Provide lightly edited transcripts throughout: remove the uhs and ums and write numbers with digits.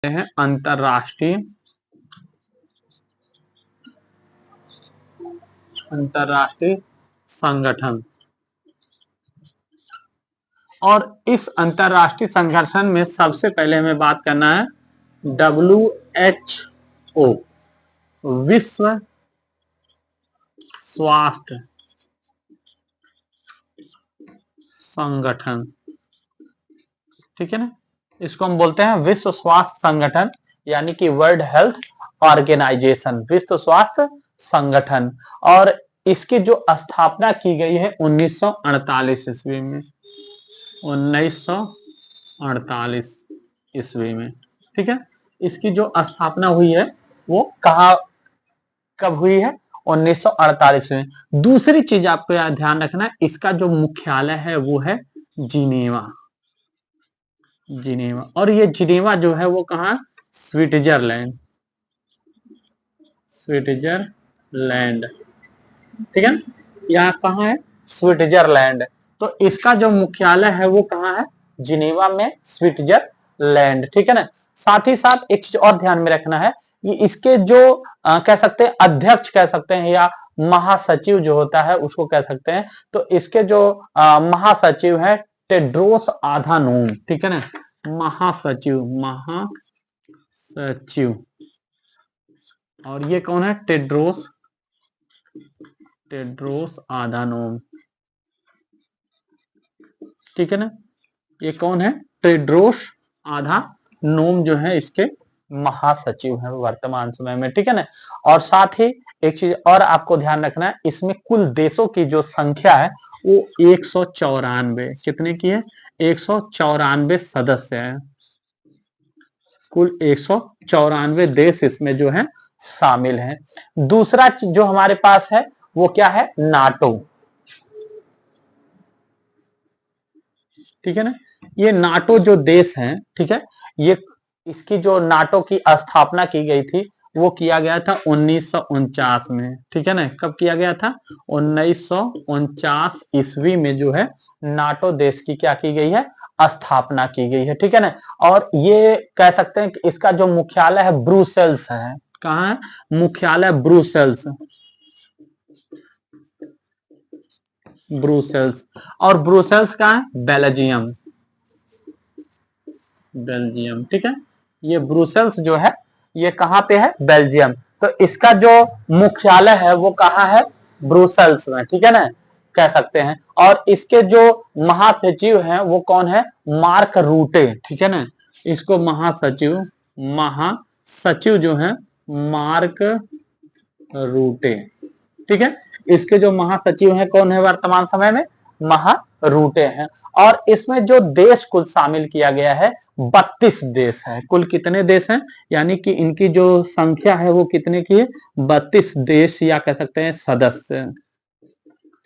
हैं अंतरराष्ट्रीय संगठन। और इस अंतरराष्ट्रीय संगठन में सबसे पहले हमें बात करना है WHO, विश्व स्वास्थ्य संगठन। ठीक है ना, इसको हम बोलते हैं विश्व स्वास्थ्य संगठन, यानी कि वर्ल्ड हेल्थ ऑर्गेनाइजेशन, विश्व स्वास्थ्य संगठन। और इसकी जो स्थापना की गई है 1948 ईस्वी में, 1948 ईस्वी में। ठीक है, इसकी जो स्थापना हुई है वो कब हुई है? 1948 में। दूसरी चीज आपको याद ध्यान रखना है, इसका जो मुख्यालय है वो है जिनेवा। और ये जिनेवा जो है वो कहाँ? स्विट्जरलैंड। ठीक है, यहाँ कहाँ है? स्विट्जरलैंड। तो इसका जो मुख्यालय है वो कहाँ है? जिनेवा में, स्विट्जरलैंड। ठीक है ना। साथ ही साथ एक चीज और ध्यान में रखना है, ये इसके जो कह सकते हैं अध्यक्ष कह सकते हैं, या महासचिव जो होता है उसको कह सकते हैं। तो इसके जो महासचिव है टेड्रोस आधानोम। ठीक है ना, महासचिव। और ये कौन है? टेड्रोस आधानोम। ठीक है ना, ये कौन है? टेड्रोस आधानोम जो है इसके महासचिव है वर्तमान समय में। ठीक है ना। और साथ ही एक चीज और आपको ध्यान रखना है, इसमें कुल देशों की जो संख्या है वो 194। कितने की है? 194 सदस्य है। कुल 194 देश इसमें जो है शामिल हैं। दूसरा जो हमारे पास है वो क्या है? नाटो। ठीक है ना, ये नाटो जो देश है, ठीक है, ये इसकी जो नाटो की स्थापना की गई थी वो किया गया था 1949 में। ठीक है ना, कब किया गया था? 1949 ईस्वी में जो है नाटो देश की क्या की गई है? स्थापना की गई है। ठीक है ना। और ये कह सकते हैं कि इसका जो मुख्यालय है ब्रुसेल्स है। कहाँ है? मुख्यालय ब्रुसेल्स। और ब्रुसेल्स कहाँ है? बेल्जियम। ठीक है, ये ब्रुसेल्स जो है ये कहाँ पे है? बेल्जियम। तो इसका जो मुख्यालय है वो कहाँ है? ब्रुसेल्स में। ठीक है ना, कह सकते हैं। और इसके जो महासचिव हैं वो कौन है? मार्क रूटे। ठीक है ना, इसको महासचिव जो है मार्क रूटे। ठीक है, इसके जो महासचिव हैं कौन है वर्तमान समय में? रूटे हैं। और इसमें जो देश कुल शामिल किया गया है 32 देश है। कुल कितने देश हैं? यानी कि इनकी जो संख्या है वो कितने की है? 32 देश, या कह सकते हैं सदस्य।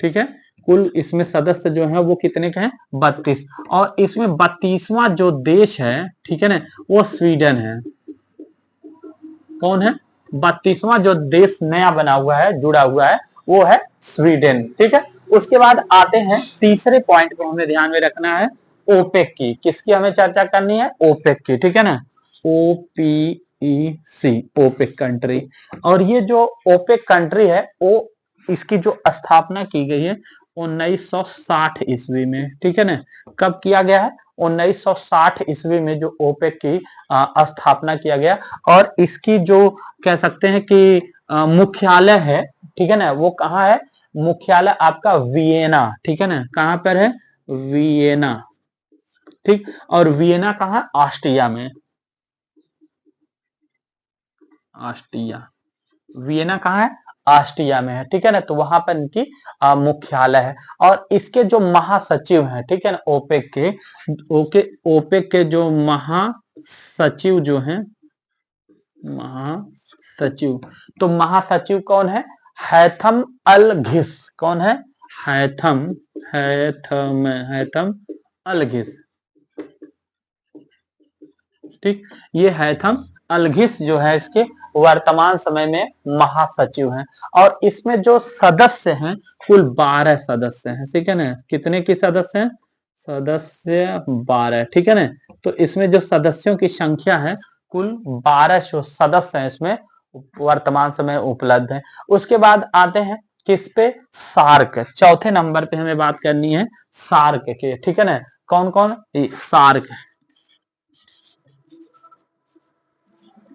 ठीक है, कुल इसमें सदस्य जो है वो कितने के हैं? 32। और इसमें 32वां जो देश है, ठीक है ना, वो स्वीडन है। कौन है? 32वां जो देश नया बना हुआ है, जुड़ा हुआ है, वो है स्वीडन। ठीक है, उसके बाद आते हैं तीसरे पॉइंट को हमें ध्यान में रखना है, ओपेक की। किसकी हमें चर्चा करनी है? ओपेक की। ठीक है ना, OPEC, ओपेक कंट्री। और ये जो ओपेक कंट्री है वो इसकी जो स्थापना की गई है 1960 ईस्वी में। ठीक है ना, कब किया गया है? 1960 ईस्वी में जो ओपेक की स्थापना किया गया। और इसकी जो कह सकते हैं कि मुख्यालय है, ठीक है ना, वो कहाँ है? मुख्यालय आपका वियना। ठीक है ना, कहाँ पर है? वियना। ठीक, और वियना कहाँ? ऑस्ट्रिया में। वियना कहाँ है? ऑस्ट्रिया में है। ठीक है ना, तो वहां पर इनकी मुख्यालय है। और इसके जो महासचिव हैं, ठीक है ना, ओपेक के जो महासचिव जो हैं, तो महासचिव कौन है? हैथम अल घिस। कौन है? हैथम अल घिस। ठीक, ये हैथम अलघिस जो है इसके वर्तमान समय में महासचिव हैं। और इसमें जो सदस्य हैं कुल 12 सदस्य हैं। ठीक है ना, कितने की सदस्य हैं? सदस्य 12। ठीक है ना, तो इसमें जो सदस्यों की संख्या है कुल 12 जो सदस्य हैं इसमें वर्तमान समय उपलब्ध हैं। उसके बाद आते हैं किस पे, सार्क। चौथे नंबर पे हमें बात करनी है सार्क के, ठीक है ना। कौन कौन, सार्क,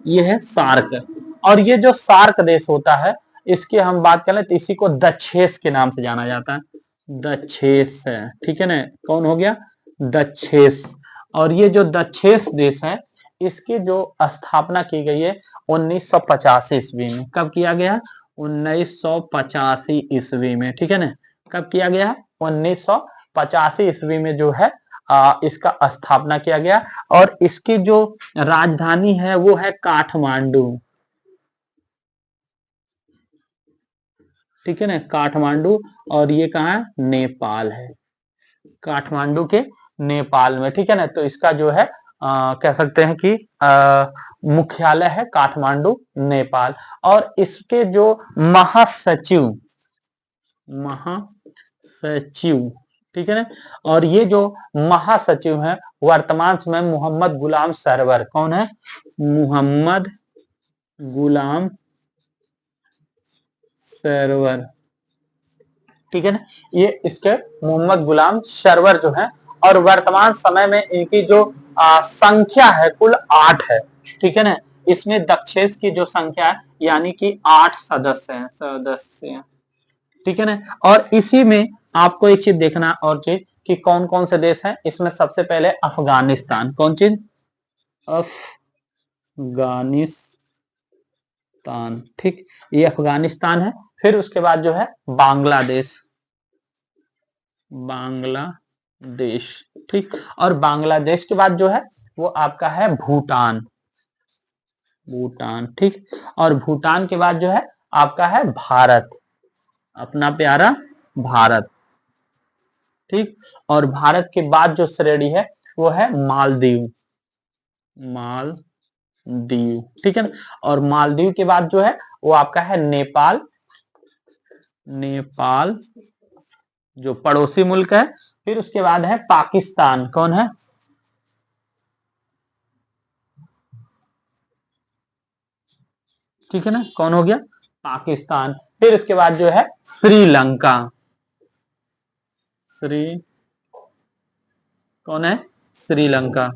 ये है सार्क। और ये जो सार्क देश होता है इसकी हम बात करें तो इसी को दक्षेस के नाम से जाना जाता है, दक्षेस है, ठीक है ना। कौन हो गया, दक्षेस। और ये जो दक्षेस देश है इसकी जो स्थापना की गई है 1985 ईस्वी में। कब किया गया, 1985 ईस्वी में, ठीक है ना। कब किया गया, 1985 ईस्वी में जो है इसका स्थापना किया गया। और इसकी जो राजधानी है वो है काठमांडू, ठीक है ना, काठमांडू। और ये कहाँ है, नेपाल है, काठमांडू के नेपाल में, ठीक है ना। तो इसका जो है कह सकते हैं कि मुख्यालय है काठमांडू, नेपाल। और इसके जो महासचिव, महासचिव, ठीक है ना। और ये जो महासचिव है वर्तमान समय मोहम्मद गुलाम सरवर, कौन है, मोहम्मद गुलाम सरवर, ठीक है ना। ये इसके मोहम्मद गुलाम सरवर जो है। और वर्तमान समय में इनकी जो संख्या है कुल 8 है, ठीक है ना। इसमें दक्षेस की जो संख्या है यानी कि 8 सदस्य हैं, सदस्य, ठीक है ना। और इसी में आपको एक चीज देखना और चीज कि कौन कौन से देश हैं इसमें। सबसे पहले अफगानिस्तान, कौन चीज, अफगानिस्तान, ठीक, ये अफगानिस्तान है। फिर उसके बाद जो है बांग्लादेश, बांग्लादेश, ठीक। और बांग्लादेश के बाद जो है वो आपका है भूटान, भूटान, ठीक। और भूटान के बाद जो है आपका है भारत, अपना प्यारा भारत, ठीक। और भारत के बाद जो श्रेणी है वो है मालदीव, मालदीव, ठीक है ना। और मालदीव के बाद जो है वो आपका है नेपाल, नेपाल जो पड़ोसी मुल्क है। फिर उसके बाद है पाकिस्तान, कौन है, ठीक है ना, कौन हो गया, पाकिस्तान। फिर उसके बाद जो है श्रीलंका, श्री, कौन है, श्रीलंका,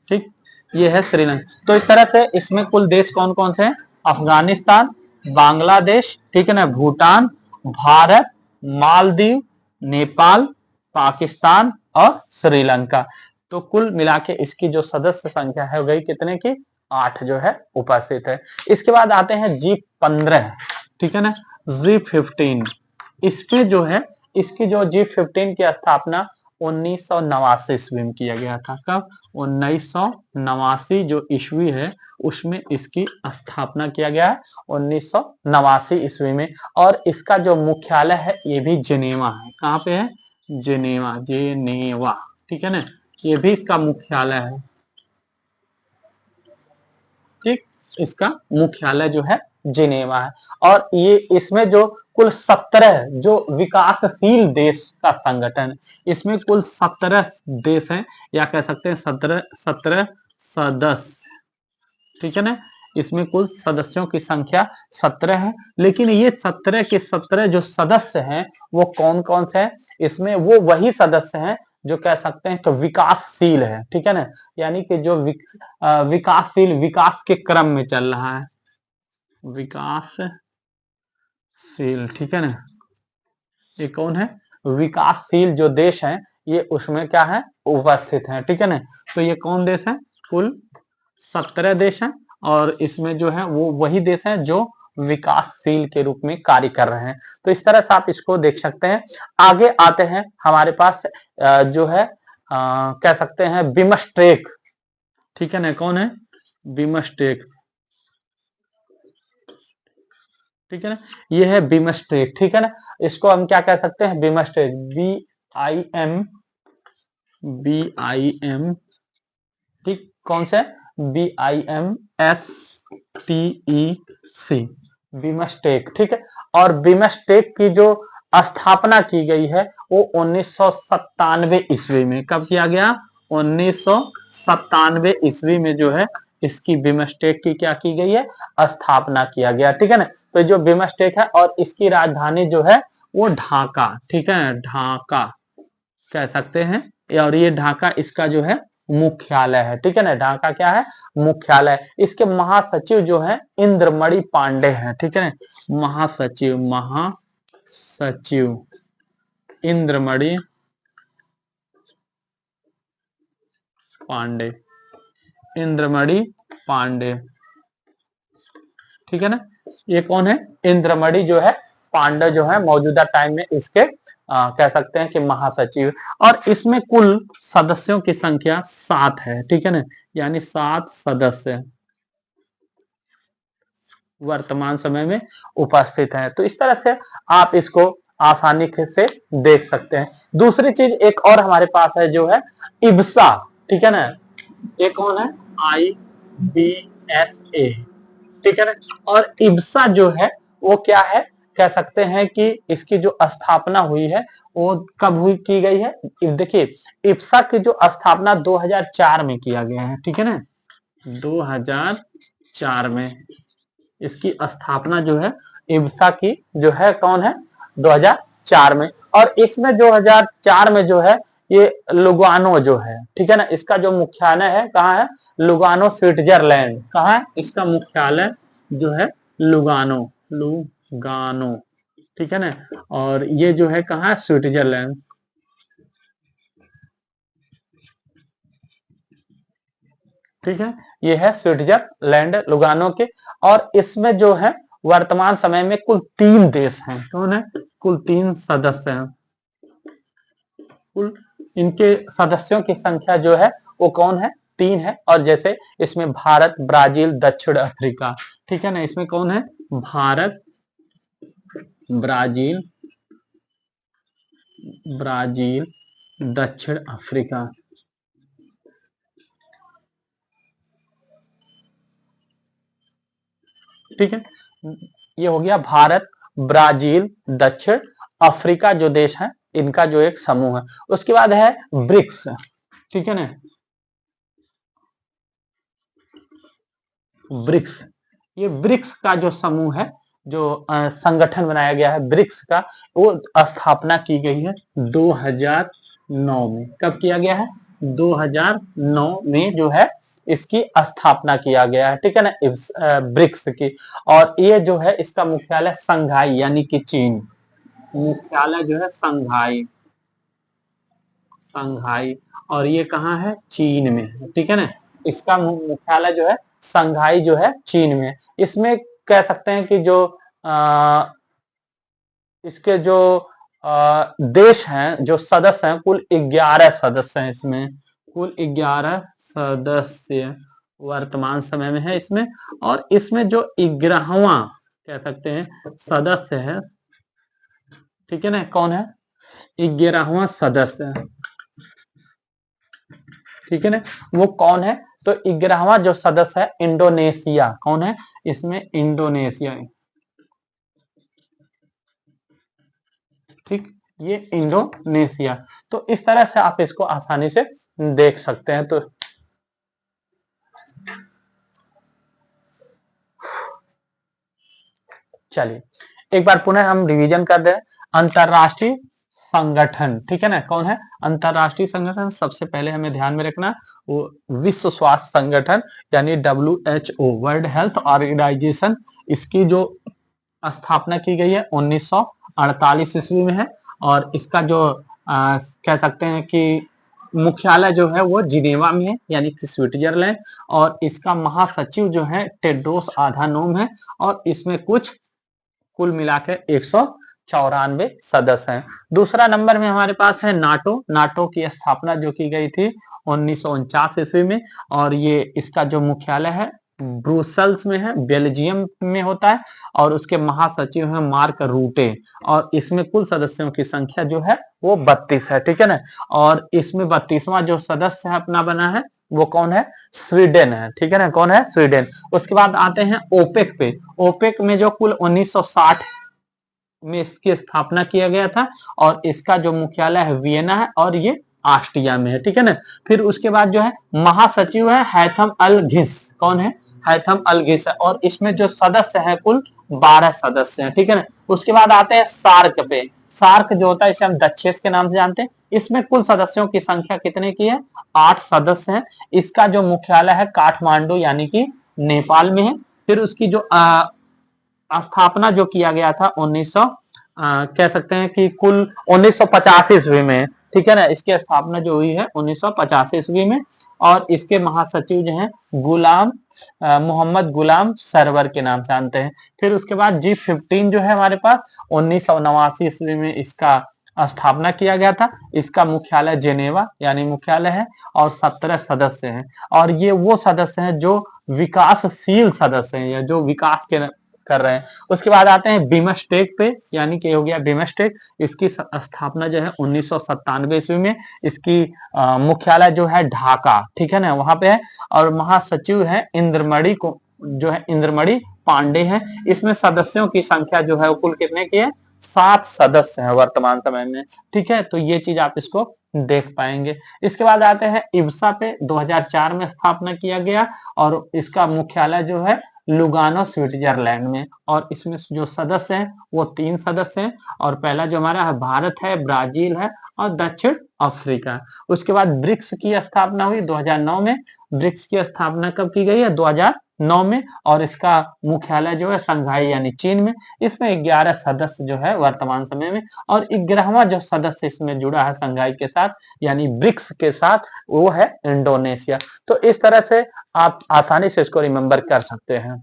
ठीक, ये है श्रीलंका। तो इस तरह से इसमें कुल देश कौन कौन से हैं, अफगानिस्तान, बांग्लादेश, ठीक है ना, भूटान, भारत, मालदीव, नेपाल, पाकिस्तान और श्रीलंका। तो कुल मिला के इसकी जो सदस्य संख्या है गई कितने की, 8 जो है उपस्थित है। इसके बाद आते हैं G15, ठीक है ना, G15। इसमें जो है इसकी जो G15 की स्थापना 1989 ईस्वी में किया गया था। कब, 1989 जो ईस्वी है उसमें इसकी स्थापना किया गया है, 1989 ईस्वी में। और इसका जो मुख्यालय है ये भी जिनेवा है। कहाँ पे है, जिनेवा, जिनेवा, ठीक है ना, ये भी इसका मुख्यालय है, ठीक। इसका मुख्यालय जो है जिनेवा है। और ये इसमें जो कुल 17 जो विकासशील देश का संगठन, इसमें कुल 17 देश हैं, या कह सकते हैं 17 सदस्य, ठीक है ना। इसमें कुल सदस्यों की संख्या 17 है। लेकिन ये 17 के 17 जो सदस्य हैं वो कौन कौन से हैं, इसमें वो वही सदस्य हैं जो कह सकते हैं कि विकासशील है, ठीक है ना। यानी कि जो विकासशील, विकास के क्रम में चल रहा है, विकासशील, ठीक है ना। ये कौन है, विकासशील जो देश हैं ये उसमें क्या है, उपस्थित हैं, ठीक है ना। तो ये कौन देश है, कुल 17 देश हैं। और इसमें जो है वो वही देश हैं जो विकासशील के रूप में कार्य कर रहे हैं। तो इस तरह से आप इसको देख सकते हैं। आगे आते हैं हमारे पास जो है कह सकते हैं बिमस्टेक, ठीक है ना, कौन है, बिमस्टेक, ठीक है ना, ये है बिमस्टेक, ठीक है ना। इसको हम क्या कह सकते हैं, बिमस्टेक, BIM, ठीक, कौन से, BIMSTEC, बिमस्टेक, ठीक है। और बिमस्टेक की जो स्थापना की गई है वो 1997 ईस्वी में। कब किया गया, 1997 ईस्वी में जो है इसकी बिमस्टेक की क्या की गई है, स्थापना किया गया। ठीक है ना। तो जो बिमस्टेक है और इसकी राजधानी जो है वो ढाका, ठीक है, ढाका कह सकते हैं। और ये ढाका इसका जो है मुख्यालय है। ठीक है ना, ढाका क्या है, मुख्यालय। इसके महासचिव जो है इंद्रमणि पांडे हैं। ठीक है ना, महासचिव इंद्रमणि पांडे, इंद्रमणि पांडे। ठीक है ना, ये कौन है, इंद्रमणि जो है पांडे जो है मौजूदा टाइम में इसके कह सकते हैं कि महासचिव। और इसमें कुल सदस्यों की संख्या 7 है। ठीक है ना, यानी 7 सदस्य वर्तमान समय में उपस्थित है। तो इस तरह से आप इसको आसानी से देख सकते हैं। दूसरी चीज एक और हमारे पास है जो है इब्सा। ठीक है ना, ये कौन है, IBSA। ठीक है ना, और इब्सा जो है वो क्या है, कह सकते हैं कि इसकी जो स्थापना हुई है वो कब हुई, की गई है। देखिए इब्सा की जो स्थापना 2004 में किया गया है। ठीक है ना, 2004 में इसकी स्थापना जो है इब्सा की जो है कौन है, 2004 में। और इसमें 2004 में जो है ये लुगानो जो है, ठीक है ना, इसका जो मुख्यालय है कहाँ है, लुगानो स्विट्जरलैंड। कहाँ है इसका मुख्यालय जो है, लुगानो, लुगानो। ठीक है ना, और ये जो है कहाँ है, स्विट्जरलैंड। ठीक है, ये है स्विट्जरलैंड लुगानो के। और इसमें जो है वर्तमान समय में कुल 3 देश हैं। कौन है, कुल 3 सदस्य हैं। कुल इनके सदस्यों की संख्या जो है वो कौन है, 3 है। और जैसे इसमें भारत, ब्राजील, दक्षिण अफ्रीका। ठीक है ना, इसमें कौन है, भारत, ब्राजील, दक्षिण अफ्रीका। ठीक है, ये हो गया भारत, ब्राजील, दक्षिण अफ्रीका जो देश है इनका जो एक समूह है। उसके बाद है ब्रिक्स। ठीक है ना, ब्रिक्स, ये ब्रिक्स का जो समूह है, जो संगठन बनाया गया है ब्रिक्स का, वो स्थापना की गई है 2009 में। कब किया गया है, 2009 में जो है इसकी स्थापना किया गया है। ठीक है ना, ब्रिक्स की। और ये जो है इसका मुख्यालय संघाई यानी कि चीन, मुख्यालय जो है संघाई, संघाई। और ये कहाँ है, चीन में है। ठीक है ना, इसका मुख्यालय जो है संघाई जो है चीन में। इसमें कह सकते हैं कि जो इसके जो देश हैं, जो सदस्य हैं, कुल 11 सदस्य हैं इसमें, कुल 11 सदस्य वर्तमान समय में है इसमें। और इसमें जो 11वां कह सकते हैं सदस्य है, ठीक है ना, कौन है, 11वां सदस्य। ठीक है ना, वो कौन है, तो 11वां जो सदस्य है इंडोनेशिया। कौन है इसमें, इंडोनेशिया। ठीक, ये इंडोनेशिया। तो इस तरह से आप इसको आसानी से देख सकते हैं। तो चलिए एक बार पुनः हम रिवीजन कर दें। अंतरराष्ट्रीय संगठन, ठीक है ना, कौन है, अंतरराष्ट्रीय संगठन। सबसे पहले हमें ध्यान में रखना वो विश्व स्वास्थ्य संगठन यानी WHO, वर्ल्ड हेल्थ ऑर्गेनाइजेशन। इसकी जो स्थापना की गई है 1948 ईस्वी में है। और इसका जो कह सकते हैं कि मुख्यालय जो है वो जिनेवा में है यानी कि स्विट्जरलैंड। और इसका महासचिव जो है टेड्रोस आधानोम है। और इसमें कुछ कुल मिलाकर 194 सदस्य हैं। दूसरा नंबर में हमारे पास है नाटो। नाटो की स्थापना जो की गई थी 1949 ईस्वी में। और ये इसका जो मुख्यालय है ब्रुसेल्स में है, बेल्जियम में होता है। और उसके महासचिव हैं मार्क रूटे। और इसमें कुल सदस्यों की संख्या जो है वो 32 है। ठीक है ना, और इसमें 32वां जो सदस्य है अपना बना है वो कौन है, स्वीडन है। ठीक है ना, कौन है, स्वीडन। उसके बाद आते हैं ओपेक पे। ओपेक में जो कुल 1960 में इसकी स्थापना किया गया था। और इसका जो मुख्यालय है वियना है। और ये ऑस्ट्रिया में है, ठीक है ना। फिर उसके बाद जो है महासचिव है हैथम अल घिस, कौन है, हैथम अल घिस है, और इसमें जो सदस्य है कुल 12 सदस्य हैं, ठीक है ना। उसके बाद आते हैं सार्क पे। सार्क जो होता है इसे हम दक्षेस के नाम से जानते हैं। इसमें कुल सदस्यों की संख्या कितने की है, 8 सदस्य हैं। इसका जो मुख्यालय है काठमांडू यानी कि नेपाल में है। फिर उसकी जो स्थापना जो किया गया था 1900 कह सकते हैं कि कुल 1985 ईस्वी में, ठीक है ना। इसकी स्थापना जो हुई है 1985 ईस्वी में, और इसके महासचिव जो हैं गुलाम मोहम्मद गुलाम सरवर के नाम से जानते हैं। फिर उसके बाद G15 जो है हमारे पास 1989 ईस्वी में इसका स्थापना किया गया था। इसका मुख्यालय जेनेवा यानी मुख्यालय है, और 17 सदस्य हैं, और ये वो सदस्य हैं जो विकासशील सदस्य हैं या जो विकास के कर रहे हैं। उसके बाद आते हैं बिमस्टेक पे, यानी कि हो गया बिमस्टेक। इसकी स्थापना जो है 1997 ईस्वी में। इसकी मुख्यालय जो है ढाका, ठीक है ना, वहां पे है, और महासचिव है इंद्रमणि को जो है इंद्रमणि पांडे हैं। इसमें सदस्यों की संख्या जो है कुल कितने की है, 7 सदस्य हैं वर्तमान समय में, ठीक है। तो ये चीज आप इसको देख पाएंगे। इसके बाद आते हैं इब्सा पे, 2004 में स्थापना किया गया, और इसका मुख्यालय जो है लुगानो स्विट्जरलैंड में, और इसमें जो सदस्य हैं वो 3 सदस्य हैं, और पहला जो हमारा है भारत है, ब्राजील है, और दक्षिण अफ्रीका। उसके बाद ब्रिक्स की स्थापना हुई 2009 में। ब्रिक्स की स्थापना कब की गई है, 2009 में, और इसका मुख्यालय जो है संघाई यानी चीन में। इसमें 11 सदस्य जो है वर्तमान समय में, और 11वां जो सदस्य इसमें जुड़ा है संघाई के साथ यानी ब्रिक्स के साथ, वो है इंडोनेशिया। तो इस तरह से आप आसानी से इसको रिमेम्बर कर सकते हैं।